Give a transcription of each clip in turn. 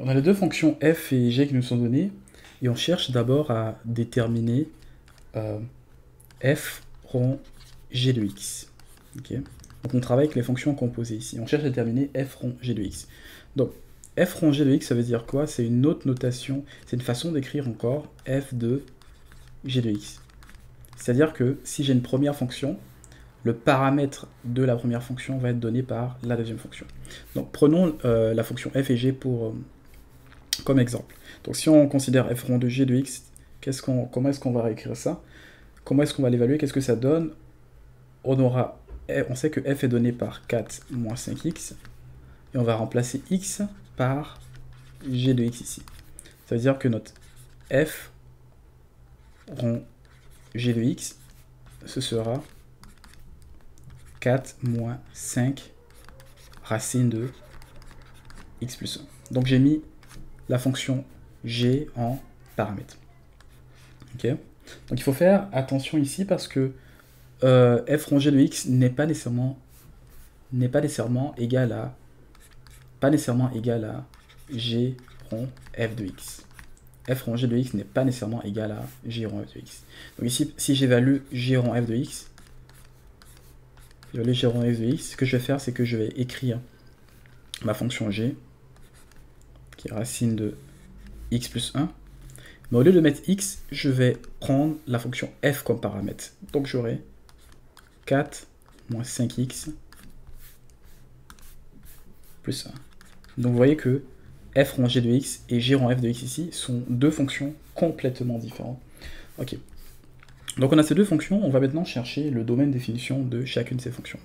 On a les deux fonctions f et g qui nous sont données, et on cherche d'abord à déterminer f rond g de x. Okay. Donc on travaille avec les fonctions composées ici. On cherche à déterminer f rond g de x. Donc f rond g de x, ça veut dire quoi? C'est une autre notation, c'est une façon d'écrire encore f de g de x. C'est-à-dire que si j'ai une première fonction, le paramètre de la première fonction va être donné par la deuxième fonction. Donc prenons la fonction f et g comme exemple. Donc si on considère f rond de g de x, comment est-ce qu'on va réécrire ça? Comment est-ce qu'on va l'évaluer? Qu'est-ce que ça donne? On sait que f est donné par 4 moins 5x, et on va remplacer x par g de x ici. Ça veut dire que notre f rond g de x, ce sera 4 moins 5 racine de x plus 1. Donc j'ai mis la fonction g en paramètre. Ok. Donc il faut faire attention ici parce que f rond g de x n'est pas nécessairement égal à g rond f de x. F rond g de x n'est pas nécessairement égal à g rond f de x. Donc ici, si j'évalue g rond f de x, ce que je vais faire, c'est que je vais écrire ma fonction g, qui est racine de x plus 1. Mais au lieu de mettre x, je vais prendre la fonction f comme paramètre. Donc j'aurai 4 moins 5x plus 1. Donc vous voyez que f rond g de x et g rond f de x ici sont deux fonctions complètement différentes. Ok. Donc on a ces deux fonctions, on va maintenant chercher le domaine de définition de chacune de ces fonctions.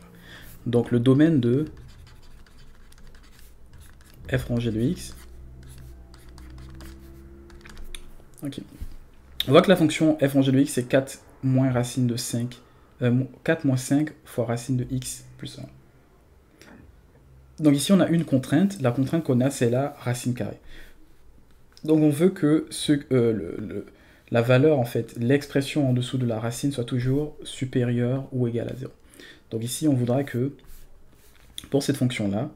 Donc le domaine de f rond g de x. Ok. On voit que la fonction f rond g de x c'est 4 moins racine de 5, 4 moins 5 fois racine de x plus 1. Donc ici on a une contrainte, la contrainte qu'on a c'est la racine carrée. Donc on veut que la valeur, en fait, l'expression en dessous de la racine soit toujours supérieure ou égale à 0. Donc ici on voudra que pour cette fonction-là,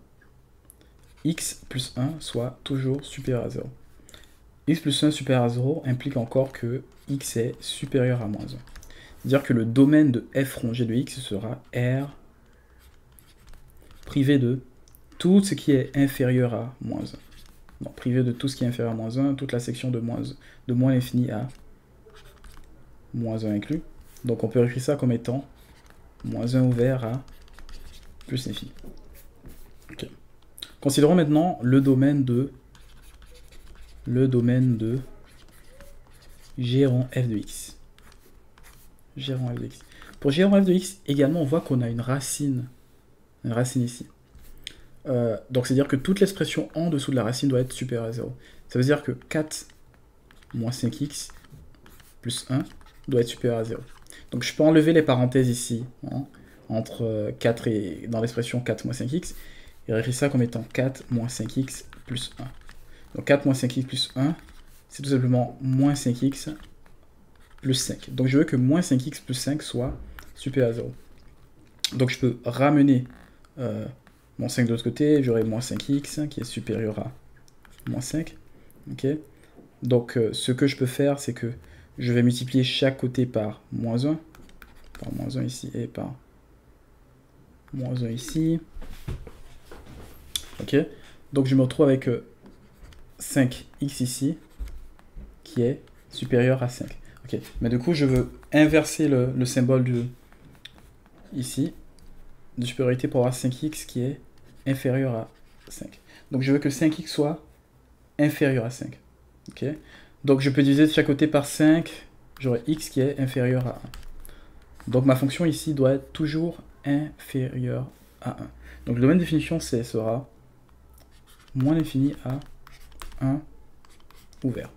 x plus 1 soit toujours supérieur à 0. X plus 1 supérieur à 0 implique encore que x est supérieur à moins 1. C'est-à-dire que le domaine de f rond g de x sera R privé de tout ce qui est inférieur à moins 1. Donc, privé de tout ce qui est inférieur à moins 1, toute la section de moins l'infini à moins 1 inclus. Donc on peut écrire ça comme étant moins 1 ouvert à plus l'infini. Okay. Considérons maintenant le domaine de g rond f de x. G rond f de x. Pour g rond f de x, également, on voit qu'on a une racine ici. Donc c'est-à-dire que toute l'expression en dessous de la racine doit être supérieure à 0. Ça veut dire que 4 moins 5x plus 1 doit être supérieur à 0. Donc je peux enlever les parenthèses ici, hein, entre 4 et dans l'expression 4 moins 5x, et réécrire ça comme étant 4 moins 5x plus 1. Donc 4 moins 5x plus 1, c'est tout simplement moins 5x plus 5. Donc je veux que moins 5x plus 5 soit supérieur à 0. Donc je peux ramener mon 5 de l'autre côté, j'aurai moins 5x qui est supérieur à moins 5. Okay. Donc ce que je peux faire, c'est que je vais multiplier chaque côté par moins 1 ici et par moins 1 ici. Ok. Donc je me retrouve avec 5x ici qui est supérieur à 5. Ok. Mais du coup, je veux inverser le symbole ici de supériorité pour avoir 5x qui est inférieur à 5. Donc je veux que 5x soit inférieur à 5. Ok. Donc je peux diviser de chaque côté par 5, j'aurai x qui est inférieur à 1. Donc ma fonction ici doit être toujours inférieure à 1. Donc le domaine de définition sera moins l'infini à 1 ouvert.